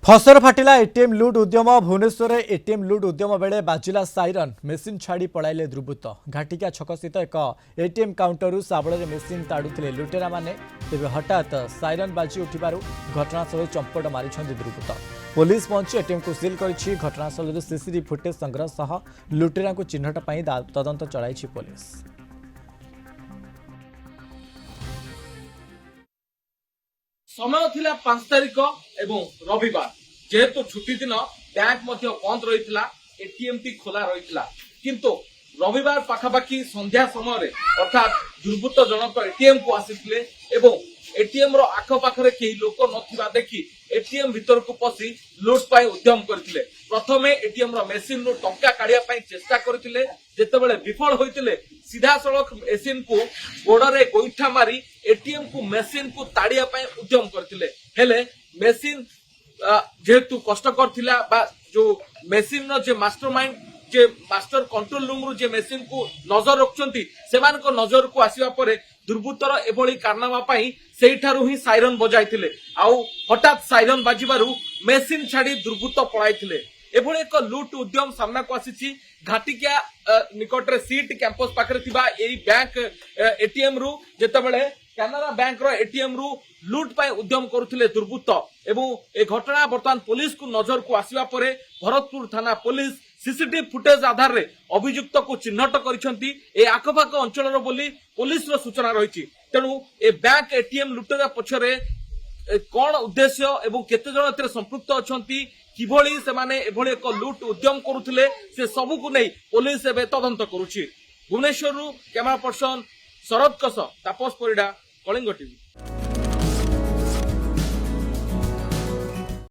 खसर फाटिला ATM लुट उद्यम Bhubaneswar ATM लुट उद्यम बेले बाजिला साइरन मेसीन छाड़ी पड़ाइले दुर्बृत्त घाटिका छक स्थित एक एटीएम काउंटर साबल मेसीन ताड़ुले लुटेरा माने तेज हठात साइरन बाजी उठिबारु घटनास्थल चंपट मारिछन्ति दुर्बृत्त पुलिस पहुंची एटीएम को सिल करिछि। घटनास्थल सीसीटीवी फुटेज संग्रह सह लुटेरा को चिन्हट पई तदंत चलाइछि पुलिस। समय थिला 5 तारिख एवं रविवार जेहेतु छुट्टी दिन बैंक बंद रही एटीएम टी खोला रही किंतु रविवार पाखापाखि संध्या समय अर्थात दुर्बृत्त जनक एटीएम को आसीथिले एवं एटीएम रो आखपाखरे कई लोक नथिबा देखि एटीएम भीतर को पसी लूट पाई उद्यम करथिले। प्रथमे एटीएम रो मेसिन रो टंका काढिया पाई चेष्टा करथिले, जेतेबेले विफल होइतिले सीधा सड़क मेसिन को गोड़े गोईठा मारी एटीएम को मेसिन को ताड़िया पाई उद्यम करथिले। हेले मेसिन जेहेतु कष्टकर थिला बा जो मेसिन रो जे मास्टरमाइंड जे मास्टर कंट्रोल रूम रो जे मेसिन को नजर रखचंती सेमान को नजर को आसीबा परे दुर्बृत्तर एभली कारनामा पाई सेठारु ही साइरन बजाइथिले। आउ हठात साइरन बाजिबारु मेसिन छाड़ी दुर्बृत्त पळाइथिले। एभली एक लूट उद्यम सामना को आसीछि। घाटिका निकटरे सीट कैंपस पाखरे थिबा एई बैंक एटीएम रु जेतेबेले कैनरा बैंक रो एटीएम रु लूट पाई उद्यम करुथिले दुर्बृत्त एवं ए घटना वर्तमान पुलिस को नजर को आसीबा परे भरतपुर थाना पुलिस सीसीटीवी फुटेज आधार रे अभियुक्त को चिन्हट करिसंती। ए आखपाख अंचल बोली पुलिस रो सूचना रही। तेणु ए बैंक एटीएम लुटरा पछरे कौन उद्देश्य एवं केते जण एते संपृक्त अछंती किभली से माने एभली एक लूट उद्यम करुथिले से सब को नै पुलिस एबे तदंत करूछि। भुवनेश्वर कैमरा पर्सन शरद कस तापस परिडा कलिंग टीवी।